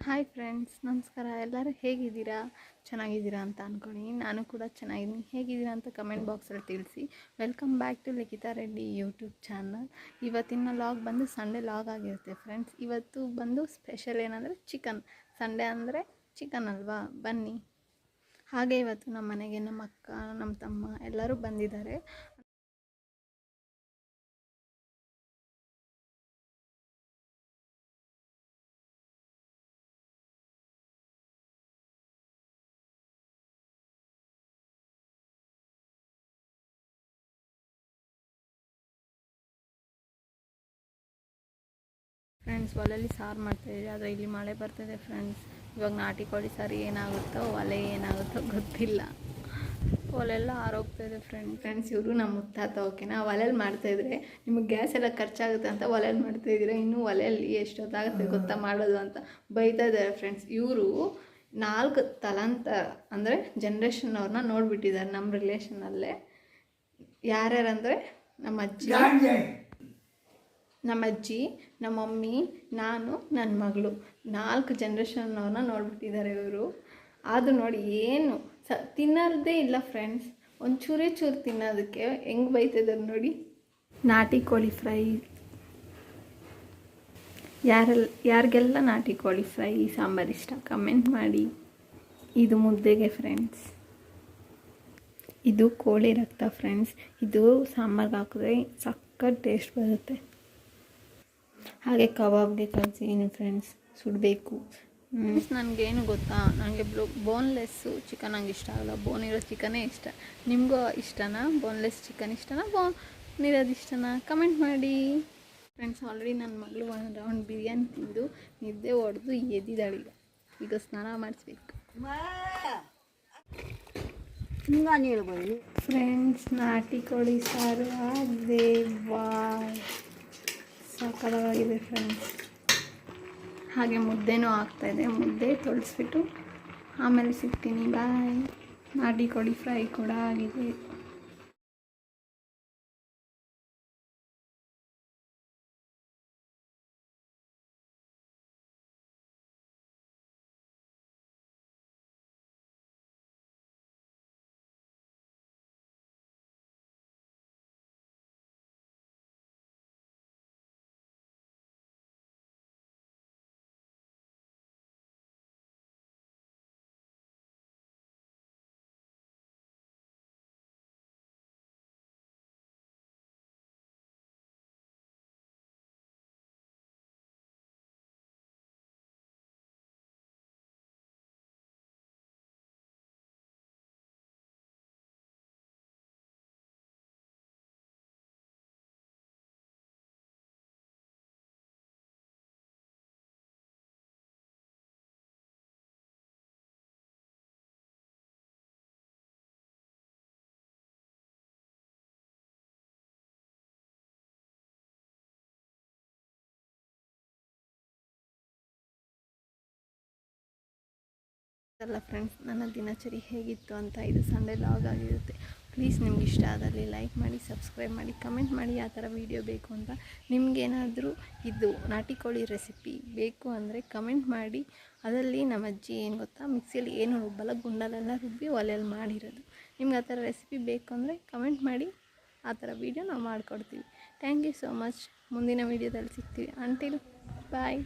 Hi friends, ನಮಸ್ಕಾರ. ಎಲ್ಲರೂ ಹೇಗಿದ್ದೀರಾ? ಚೆನ್ನಾಗಿದ್ದೀರಾ ಅಂತ ಅಂದ್ಕೊಂಡು ನಾನು ಕೂಡ ಚೆನ್ನಾಗಿದ್ದೀನಿ. ಹೇಗಿದ್ದೀರಾ ಅಂತ ಕಮೆಂಟ್ ಬಾಕ್ಸಲ್ಲಿ ತಿಳಿಸಿ. Welcome back to Likhita Reddy YouTube channel. ಇವತ್ತಿನ ಲಾಗ್ ಬಂದು ಸಂಡೇ ಲಾಗ್ ಆಗಿರುತ್ತೆ ಫ್ರೆಂಡ್ಸ್. ಇವತ್ತು ಬಂದು ಸ್ಪೆಷಲ್ ಏನಂದರೆ ಚಿಕನ್. ಸಂಡೇ ಅಂದರೆ ಚಿಕನ್ ಅಲ್ವಾ, ಬನ್ನಿ. ಹಾಗೆ ಇವತ್ತು ನಮ್ಮ ಮನೆಗೆ ನಮ್ಮ ಅಕ್ಕ, ನಮ್ಮ ತಮ್ಮ ಎಲ್ಲರೂ ಬಂದಿದ್ದಾರೆ. ಫ್ರೆಂಡ್ಸ್, ಒಲೆಯಲ್ಲಿ ಸಾರು ಮಾಡ್ತಾಯಿದ್ದೆ, ಆದರೆ ಇಲ್ಲಿ ಮಳೆ ಬರ್ತಾಯಿದೆ ಫ್ರೆಂಡ್ಸ್. ಇವಾಗ ನಾಟಿ ಕೋಳಿ ಸಾರು ಏನಾಗುತ್ತೋ, ಒಲೆ ಏನಾಗುತ್ತೋ ಗೊತ್ತಿಲ್ಲ. ಒಲೆಲ್ಲ ಆರೋಗ್ತಾಯಿದೆ ಫ್ರೆಂಡ್ಸ್. ಇವರು ನಮ್ಮ ಮುತ್ತಾತ, ಓಕೆನಾ? ಒಲೆಯಲ್ಲಿ ಮಾಡ್ತಾಯಿದ್ರೆ ನಿಮಗೆ ಗ್ಯಾಸ್ ಎಲ್ಲ ಖರ್ಚಾಗುತ್ತೆ ಅಂತ ಒಲೆಯಲ್ಲಿ ಮಾಡ್ತಾಯಿದ್ರೆ, ಇನ್ನೂ ಒಲೆಯಲ್ಲಿ ಎಷ್ಟೊತ್ತಾಗುತ್ತೆ ಗೊತ್ತಾ ಮಾಡೋದು ಅಂತ ಬೈತಾ ಇದ್ದಾರೆ ಫ್ರೆಂಡ್ಸ್. ಇವರು 4 ತಲಾಂತರ ಅಂದರೆ ಜನ್ರೇಷನ್ ನೋಡಿಬಿಟ್ಟಿದ್ದಾರೆ ನಮ್ಮ ರಿಲೇಷನಲ್ಲೇ. ಯಾರ್ಯಾರಂದರೆ ನಮ್ಮ ಅಜ್ಜಿ, ನಮ್ಮ ಮಮ್ಮಿ, ನಾನು, ನನ್ನ ಮಗಳು 4 ಜನ್ರೇಷನ್ನವ್ರನ್ನ ನೋಡಿಬಿಟ್ಟಿದ್ದಾರೆ ಇವರು. ಅದು ನೋಡಿ ಏನು ತಿನ್ನೋದೇ ಇಲ್ಲ ಫ್ರೆಂಡ್ಸ್. ಚೂರು ತಿನ್ನೋದಕ್ಕೆ ಹೆಂಗೆ ಬೈತಿದ್ದಾರೆ ನೋಡಿ. ನಾಟಿ ಕೋಳಿ ಫ್ರೈ, ಯಾರಿಗೆಲ್ಲ ನಾಟಿ ಕೋಳಿ ಫ್ರೈ ಸಾಂಬಾರು ಇಷ್ಟ ಕಮೆಂಟ್ ಮಾಡಿ. ಇದು ಮುದ್ದೆಗೆ ಫ್ರೆಂಡ್ಸ್. ಇದು ಕೋಳಿ ರಕ್ತ ಫ್ರೆಂಡ್ಸ್. ಇದು ಸಾಂಬಾರ್ಗೆ ಹಾಕಿದ್ರೆ ಸಖತ್ ಟೇಸ್ಟ್ ಬರುತ್ತೆ. ಹಾಗೆ ಕಬಾಬ್ಗೆ ಕಲಿಸಿದ್ದೀನಿ ಫ್ರೆಂಡ್ಸ್, ಸುಡಬೇಕು. ನನಗೇನು ಗೊತ್ತಾ, ನನಗೆ ಬೋನ್ಲೆಸ್ಸು ಚಿಕನ್ ನಂಗೆ ಇಷ್ಟ ಆಗಲ್ಲ. ಬೋನ್ ಇರೋ ಚಿಕನ್ನೇ ಇಷ್ಟ. ನಿಮಗೂ ಇಷ್ಟನಾ? ಬೋನ್ಲೆಸ್ ಚಿಕನ್ ಇಷ್ಟನಾ, ಬೋನ್ ಇರೋದು ಇಷ್ಟನಾ? ಕಮೆಂಟ್ ಮಾಡಿ ಫ್ರೆಂಡ್ಸ್. ಆಲ್ರೆಡಿ ನನ್ನ ಮಗಳು ಒಂದು ರೌಂಡ್ ಬಿರಿಯಾನಿ ತಿಂದು ನಿದ್ದೆ ಹೊಡೆದು ಎದ್ದಿದ್ದಾಳೆ. ಈಗ ಸ್ನಾನ ಮಾಡಿಸ್ಬೇಕು ಫ್ರೆಂಡ್ಸ್. ನಾಟಿ ಕೋಳಿ ಸಾರು ಆಗಿದೆ. ಸಾಕಾಗಿದೆ ಫ್ರೆಂಡ್ಸ್. ಹಾಗೆ ಮುದ್ದೆನೂ ಆಗ್ತಾಯಿದೆ. ಮುದ್ದೆ ತೊಳೆಸ್ಬಿಟ್ಟು ಆಮೇಲೆ ಸಿಗ್ತೀನಿ. ಬಾಯ್. ನಾಟಿ ಕೋಳಿ ಫ್ರೈ ಕೂಡ ಆಗಿದೆ. ಅಲ್ಲ ಫ್ರೆಂಡ್ಸ್, ನನ್ನ ದಿನಚರಿ ಹೇಗಿತ್ತು ಅಂತ ಇದು ಸಂಡೇ ಲಾಗ್ ಆಗಿರುತ್ತೆ. ಪ್ಲೀಸ್ ನಿಮ್ಗೆ ಇಷ್ಟ ಆದಲ್ಲಿ ಲೈಕ್ ಮಾಡಿ, ಸಬ್ಸ್ಕ್ರೈಬ್ ಮಾಡಿ, ಕಮೆಂಟ್ ಮಾಡಿ ಯಾವ ಥರ ವೀಡಿಯೋ ಬೇಕು ಅಂತ. ನಿಮಗೇನಾದರೂ ಇದು ನಾಟಿ ಕೋಳಿ ರೆಸಿಪಿ ಬೇಕು ಅಂದರೆ ಕಮೆಂಟ್ ಮಾಡಿ. ಅದರಲ್ಲಿ ನಮ್ಮ ಅಜ್ಜಿ ಏನು ಗೊತ್ತಾ, ಮಿಕ್ಸಿಯಲ್ಲಿ ಏನು ರುಬ್ಬಲ್ಲ, ಗುಂಡಲೆಲ್ಲ ರುಬ್ಬಿ ಒಲೆಯಲ್ಲಿ ಮಾಡಿರೋದು. ನಿಮ್ಗೆ ಆ ಥರ ರೆಸಿಪಿ ಬೇಕು ಅಂದರೆ ಕಮೆಂಟ್ ಮಾಡಿ, ಆ ಥರ ವೀಡಿಯೋ ನಾವು ಮಾಡಿಕೊಡ್ತೀವಿ. Thank you so much. ಮುಂದಿನ ವೀಡಿಯೋದಲ್ಲಿ ಸಿಗ್ತೀವಿ. ಅಂಟಿಲ್ ಬಾಯ್.